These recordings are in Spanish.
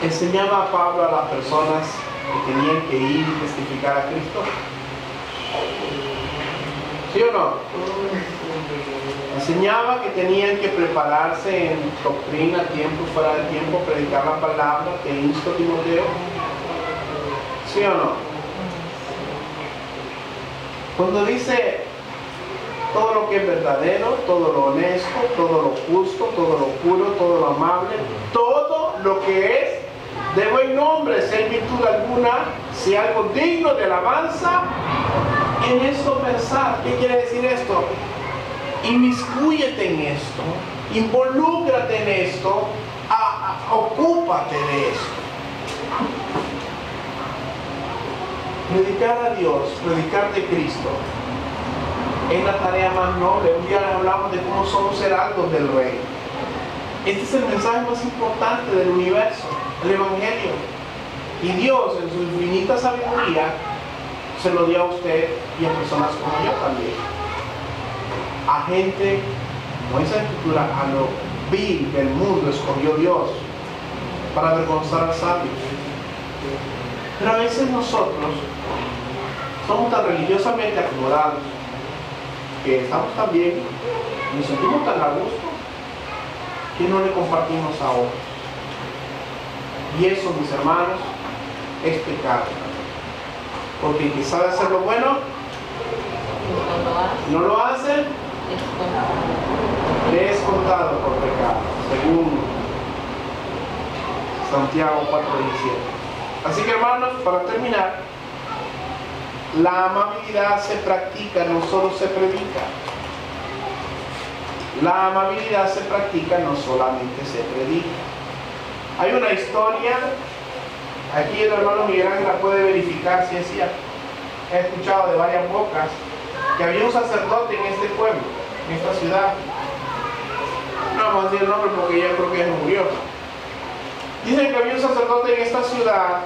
enseñaba Pablo a las personas que tenían que ir y testificar a Cristo? ¿Sí o no? Enseñaba que tenían que prepararse en doctrina, tiempo y fuera de tiempo, predicar la palabra que instó Timoteo. ¿Sí o no? Cuando dice todo lo que es verdadero, todo lo honesto, todo lo justo, todo lo puro, todo lo amable, todo lo que es de buen nombre, si hay virtud alguna, si hay algo digno de alabanza, en esto pensar. ¿Qué quiere decir esto? Inmiscúyete en esto, involúcrate en esto, ocúpate de esto. Predicar a Dios, predicar de Cristo, es la tarea más noble. Un día hablamos de cómo somos heraldos del Rey. Este es el mensaje más importante del universo, el Evangelio. Y Dios, en su infinita sabiduría, se lo dio a usted y a personas como yo también. A gente, como dice la Escritura, a lo vil del mundo escogió Dios para avergonzar al sabio. Pero a veces nosotros somos tan religiosamente acomodados que estamos tan bien, nos sentimos tan a gusto, que no le compartimos a otros. Y eso, mis hermanos, es pecado. Porque el que sabe hacer lo bueno, no lo hace, le es contado por pecado, según Santiago 4:17. Así que, hermanos, para terminar, la amabilidad se practica, no solo se predica. La amabilidad se practica, no solamente se predica. Hay una historia, aquí el hermano Miguel Ángel la puede verificar si es cierto. He escuchado de varias bocas que había un sacerdote en este pueblo, en esta ciudad. No vamos a decir el nombre porque ya creo que ya murió. Dicen que había un sacerdote en esta ciudad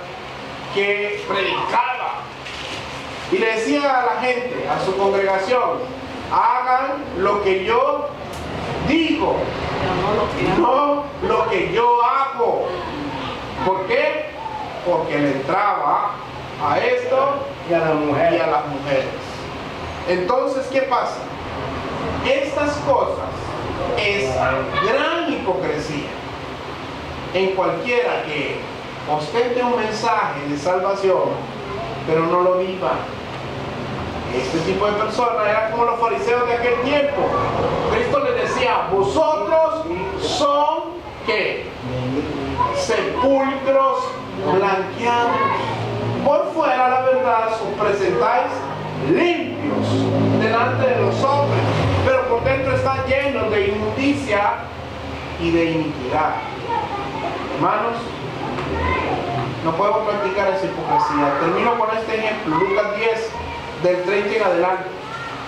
que predicaba y le decía a la gente, a su congregación, hagan lo que yo digo, no lo que yo hago. ¿Por qué? Porque le entraba a esto y a las mujeres. Entonces, ¿qué pasa? Estas cosas es gran hipocresía en cualquiera que ostente un mensaje de salvación, pero no lo viva. Este tipo de personas eran como los fariseos de aquel tiempo. Cristo les decía, vosotros son, ¿qué? Sepulcros blanqueados. Por fuera, la verdad, os presentáis limpios delante de los hombres, pero por dentro están llenos de inmundicia y de iniquidad. Hermanos, no podemos practicar esa hipocresía. Termino con este ejemplo, Lucas 10, del 30 en adelante.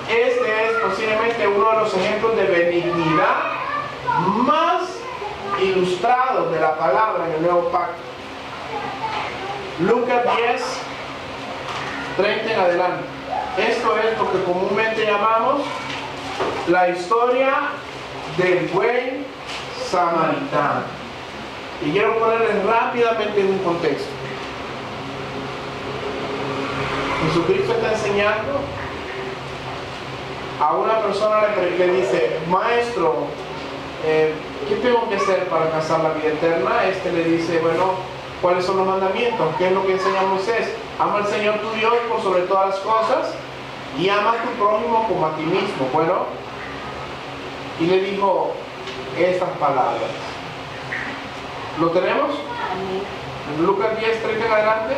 Este es posiblemente uno de los ejemplos de benignidad más ilustrados de la palabra en el Nuevo Pacto. Lucas 10, 30 en adelante. Esto es lo que comúnmente llamamos la historia del buen samaritano. Y quiero ponerles rápidamente en un contexto. Jesucristo está enseñando a una persona, le dice, maestro, ¿qué tengo que hacer para alcanzar la vida eterna? Este le dice, bueno, ¿cuáles son los mandamientos? ¿Qué es lo que enseña Moisés? Ama al Señor tu Dios por sobre todas las cosas y ama a tu prójimo como a ti mismo. Bueno, y le dijo estas palabras. ¿Lo tenemos? En Lucas 10, 30 en adelante.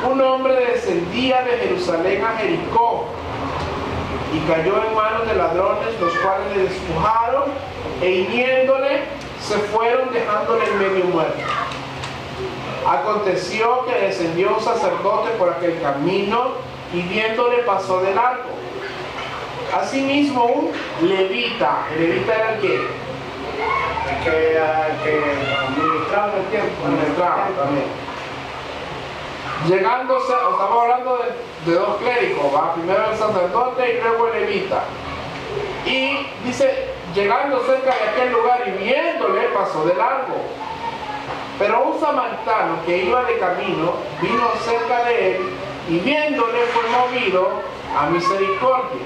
Un hombre descendía de Jerusalén a Jericó y cayó en manos de ladrones, los cuales le despojaron e hiriéndole se fueron dejándole en medio muerto. Aconteció que descendió un sacerdote por aquel camino y viéndole pasó de largo. Asimismo un levita. ¿El levita era el qué? El que administraba el tiempo. Administraba también. Llegándose, estamos hablando de dos clérigos, ¿va? Primero el sacerdote y luego el levita. Y dice, llegando cerca de aquel lugar y viéndole pasó de largo. Pero un samaritano que iba de camino vino cerca de él y viéndole fue movido a misericordia.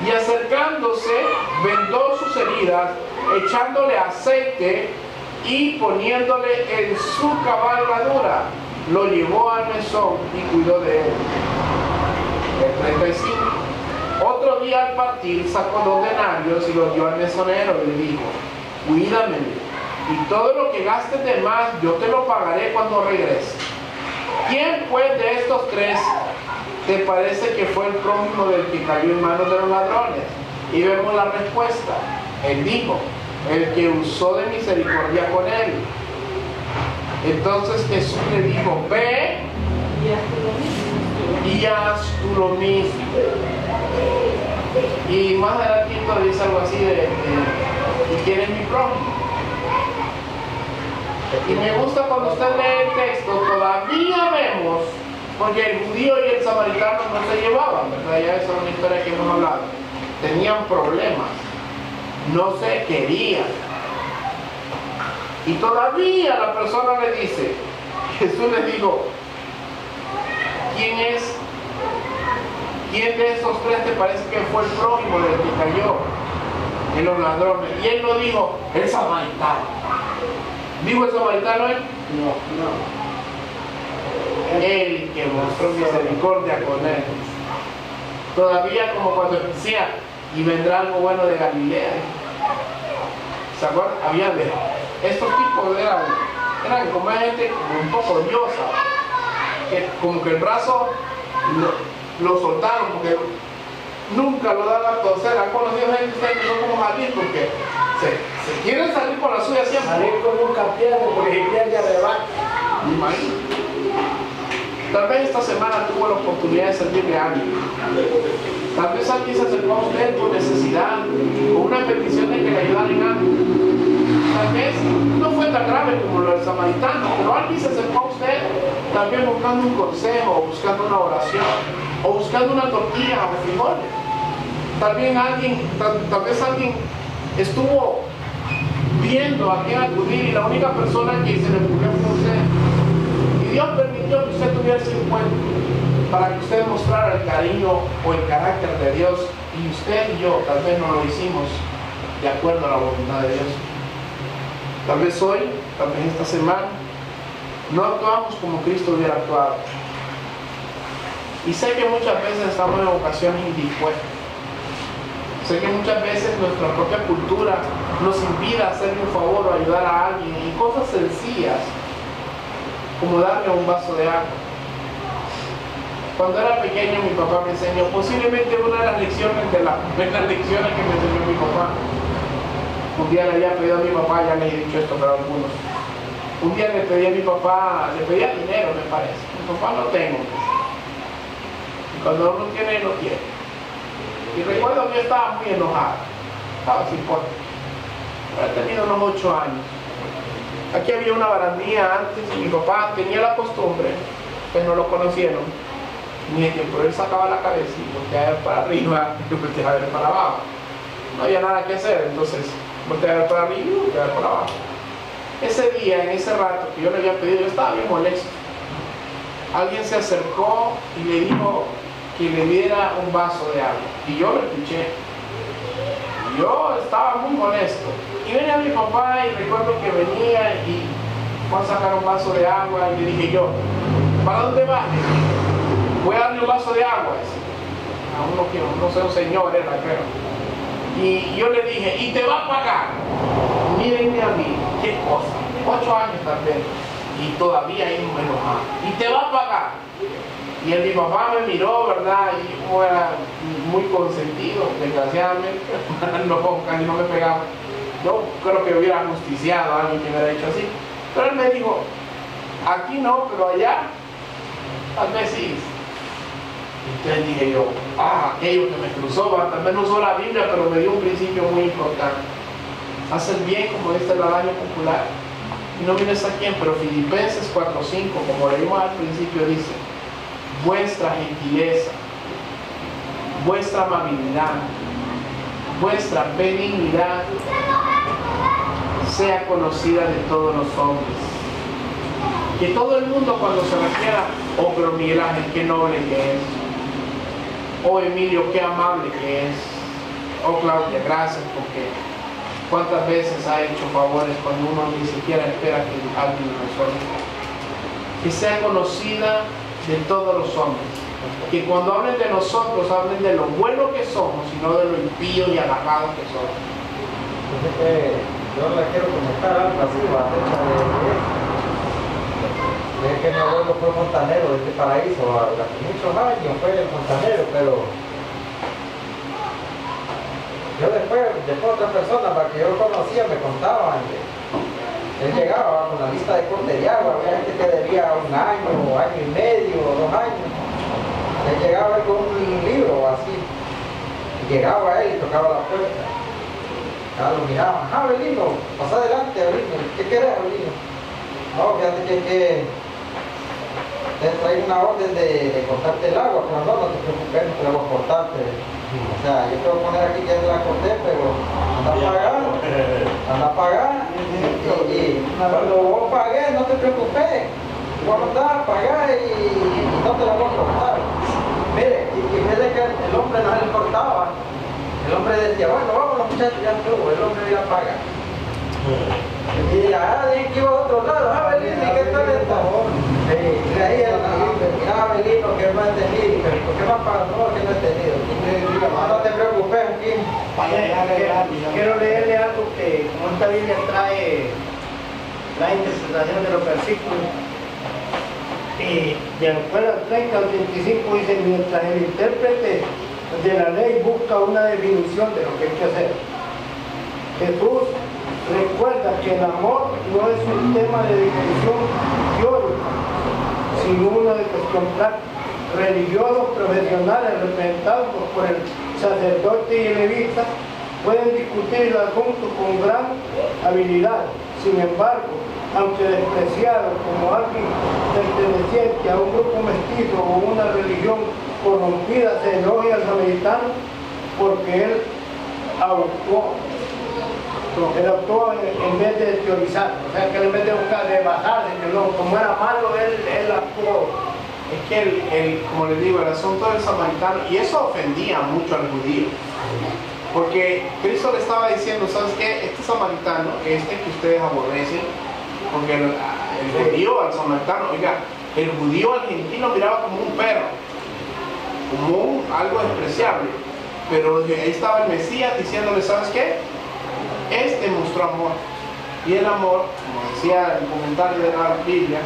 Y acercándose, vendó sus heridas, echándole aceite y poniéndole en su cabalgadura, lo llevó al mesón y cuidó de él. El 35. Otro día al partir sacó 2 denarios y los dio al mesonero y le dijo: cuídame, y todo lo que gastes de más yo te lo pagaré cuando regrese. ¿Quién pues de estos 3 te parece que fue el prójimo del que cayó en manos de los ladrones? Y vemos la respuesta. Él dijo: el que usó de misericordia con él. Entonces Jesús le dijo: ve y haz tú lo mismo. Y más adelantito dice algo así ¿y quién es mi prójimo? Y me gusta cuando usted lee el texto, todavía vemos, porque el judío y el samaritano no se llevaban, ¿verdad? Ya esa es una historia que hemos hablado. Tenían problemas, no se querían. Y todavía la persona le dice, Jesús le dijo: ¿quién de esos 3 te parece que fue el prójimo del que cayó en los ladrones? Y él no dijo: el samaritano. ¿Dijo el samaritano él? No. El que mostró misericordia con él. Todavía como cuando decía: y vendrá algo bueno de Galilea. ¿Se acuerdan? Había de estos tipos eran como gente como un poco odiosa, que como que el brazo lo soltaron porque nunca lo dan a torcer. ¿Han conocido gente que son como Jalisco que se quieren salir por la suya siempre? Salir con un capián porque si pierde arrebata. Imagínate. Tal vez esta semana tuvo la oportunidad de servirle a alguien. Tal vez alguien se acercó a usted por necesidad o una petición de que le ayudaran en algo. Tal vez no fue tan grave como lo del samaritano, pero alguien se acercó a usted tal vez buscando un consejo, o buscando una oración, o buscando una tortilla o frijoles. Tal vez alguien estuvo viendo a quién acudir y la única persona que se le ocurrió fue usted. Y Dios permitió que usted tuviera ese encuentro para que usted mostrara el cariño o el carácter de Dios, y usted y yo tal vez no lo hicimos de acuerdo a la voluntad de Dios. Tal vez hoy, tal vez esta semana, no actuamos como Cristo hubiera actuado. Y sé que muchas veces estamos en ocasiones indispuestos. Sé que muchas veces nuestra propia cultura nos impide hacerle un favor o ayudar a alguien en cosas sencillas, como darle un vaso de agua. Cuando era pequeño mi papá me enseñó, posiblemente una de las lecciones que me enseñó mi papá. Un día le había pedido a mi papá, ya les he dicho esto para algunos. Un día le pedí a mi papá, le pedía dinero me parece. Mi papá no tengo. Y cuando uno tiene, no quiere. Y recuerdo que yo estaba muy enojado. Estaba sin porte. He tenido unos 8 años. Aquí había una barandilla antes y mi papá tenía la costumbre, pues no lo conocieron, ni que por él sacaba la cabeza y volteaba a ver para arriba y volteaba a ver para abajo. No había nada que hacer, entonces volteaba a ver para arriba y volteaba a ver para abajo. Ese día, en ese rato que yo le había pedido, yo estaba bien molesto. Alguien se acercó y le dijo que le diera un vaso de agua. Y yo lo escuché. Yo estaba muy molesto. Y venía mi papá y recuerdo que venía y fue a sacar un vaso de agua y le dije yo: ¿para dónde vas? Voy a darle un vaso de agua. A uno que no sé, un señor era, creo. Y yo le dije: ¿y te va a pagar? Mírenme a mí, qué cosa. 8 años también. Y todavía ahí me enojaba. ¿Y te va a pagar? Y mi papá me miró, ¿verdad? Y yo era muy consentido, desgraciadamente. No, casi no me pegaba. Yo creo que hubiera justiciado a alguien que me hubiera dicho así. Pero él me dijo: aquí no, pero allá, tal vez sí. Entonces dije yo: aquello que me cruzó, tal vez no usó la Biblia, pero me dio un principio muy importante. Hacer bien, como dice el adagio popular. Y no vienes a quién, pero Filipenses 4:5, como leímos al principio, dice: vuestra gentileza, vuestra amabilidad, vuestra benignidad sea conocida de todos los hombres. Que todo el mundo cuando se refiera, oh pero Miguel Ángel, qué noble que es, oh Emilio, qué amable que es, oh Claudia, gracias porque cuántas veces ha hecho favores cuando uno ni siquiera espera que alguien lo resuelva. Que sea conocida de todos los hombres. Que cuando hablen de nosotros, hablen de lo bueno que somos y no de lo impío y agarrado que somos. Entonces, yo le quiero comentar algo así, acerca de que mi abuelo fue fontanero de este paraíso durante muchos años, fue el fontanero, pero yo después otras personas para que yo lo conocía me contaban que él llegaba con la lista de corte de agua, había gente que debía 1 año, 1 año y medio, 2 años. Él llegaba con un libro así, y llegaba él y tocaba la puerta. Lo miraban, Abelino, pasa adelante, Abelino, ¿qué querés, Abelino? No, fíjate que te traigo una orden de cortarte el agua, pero no te preocupes, no te la voy a cortarte. O sea, yo te voy a poner aquí que ya te la corté, pero anda a pagar, y cuando vos pagues, no te preocupes, voy a mandar a pagar y no te la voy a cortar. Mire, y en vez de que el hombre no le cortaba, el hombre decía, bueno, vámonos muchachos, ya estuvo, el hombre iba a pagar. Y dije que iba a otro lado, Abelino, ¿qué tal está? Y ahí mira, Abelino, que no he tenido, ¿por qué más pagas? No, que no he tenido. No te preocupes, aquí. Quiero leerle algo que, como esta Biblia trae la interpretación de los versículos, y de acuerdo al 30 al 25 dice, mientras el intérprete de la ley busca una definición de lo que hay que hacer, Jesús recuerda que el amor no es un tema de discusión teórica, sino uno de cuestión práctica. Religiosos profesionales representados por el sacerdote y el levita pueden discutir el asunto con gran habilidad. Sin embargo, aunque despreciado como alguien perteneciente a un grupo mestizo o una religión corrompida, se elogia al samaritano porque él actuó en vez de teorizar, o sea que en vez de buscar, de basarse, que no, como era malo, él actuó. Es que como les digo, el asunto del samaritano, y eso ofendía mucho al judío, porque Cristo le estaba diciendo, ¿sabes qué? Este samaritano, que ustedes aborrecen, porque el judío al samaritano, oiga, el judío al gentil lo miraba como un perro, como algo despreciable, pero ahí estaba el Mesías diciéndole, ¿sabes qué? Este mostró amor, y el amor, como decía el comentario de la Biblia,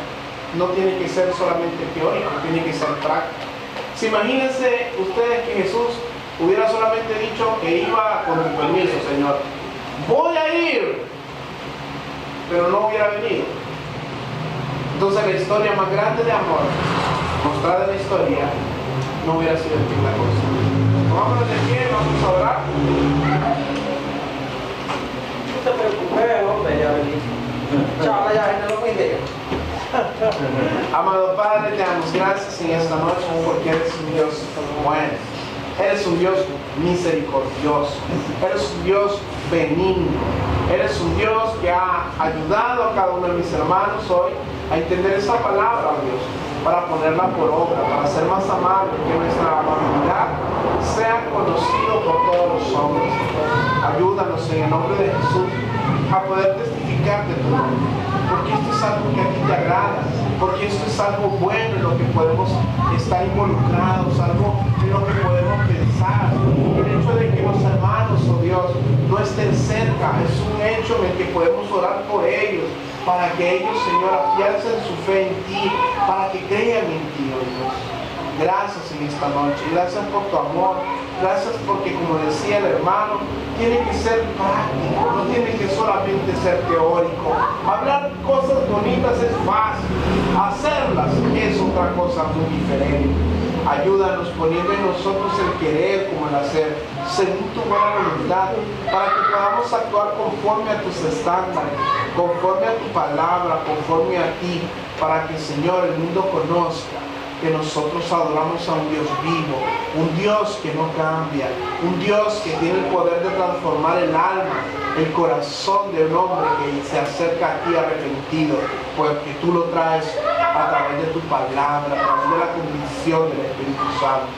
no tiene que ser solamente teórico, tiene que ser práctico. ¿Se imagínense ustedes que Jesús hubiera solamente dicho que iba con tu permiso, Señor, voy a ir, pero no hubiera venido? Entonces la historia más grande de amor mostrada en la historia no hubiera sido esta cosa. Vámonos de pie, vamos a orar. No te preocupes, hombre, ya vení. Chaval, ya en el video. Amado Padre, te damos gracias en esta noche porque eres un Dios bueno, eres un Dios misericordioso, eres un Dios benigno, eres un Dios que ha ayudado a cada uno de mis hermanos hoy a entender esa palabra, Dios, para ponerla por obra, para ser más amable, que nuestra amabilidad sea conocido por todos los hombres. Ayúdanos en el nombre de Jesús a poder testificar de tu nombre, porque esto es algo que a ti te agrada, porque esto es algo bueno en lo que podemos estar involucrados, algo en lo que podemos pensar. El hecho de que los hermanos, oh Dios, no estén cerca es un hecho en el que podemos orar por ellos, para que ellos, Señor, afiancen su fe en ti, para que crean en ti, oh Dios. Gracias en esta noche, gracias por tu amor, gracias porque, como decía el hermano, tiene que ser práctico, no tiene que solamente ser teórico. Hablar cosas bonitas es fácil, hacerlas es otra cosa muy diferente. Ayúdanos poniendo en nosotros el querer como el hacer, según tu buena voluntad, para que podamos actuar conforme a tus estándares, conforme a tu palabra, conforme a ti, para que, Señor, el mundo conozca que nosotros adoramos a un Dios vivo, un Dios que no cambia, un Dios que tiene el poder de transformar el alma, el corazón de un hombre que se acerca a ti arrepentido, porque tú lo traes a través de tu palabra, a través de la convicción del Espíritu Santo.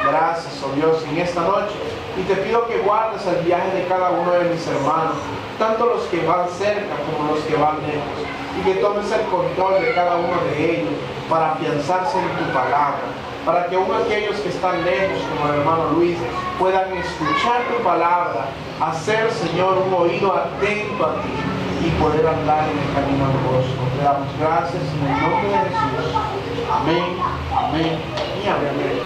Gracias, oh Dios, en esta noche. Y te pido que guardes el viaje de cada uno de mis hermanos, tanto los que van cerca como los que van lejos, y que tomes el control de cada uno de ellos para afianzarse en tu palabra, para que aún aquellos que están lejos, como el hermano Luis, puedan escuchar tu palabra, hacer, Señor, un oído atento a ti y poder andar en el camino angosto. Te damos gracias en el nombre de Jesús. Amén, amén y amén.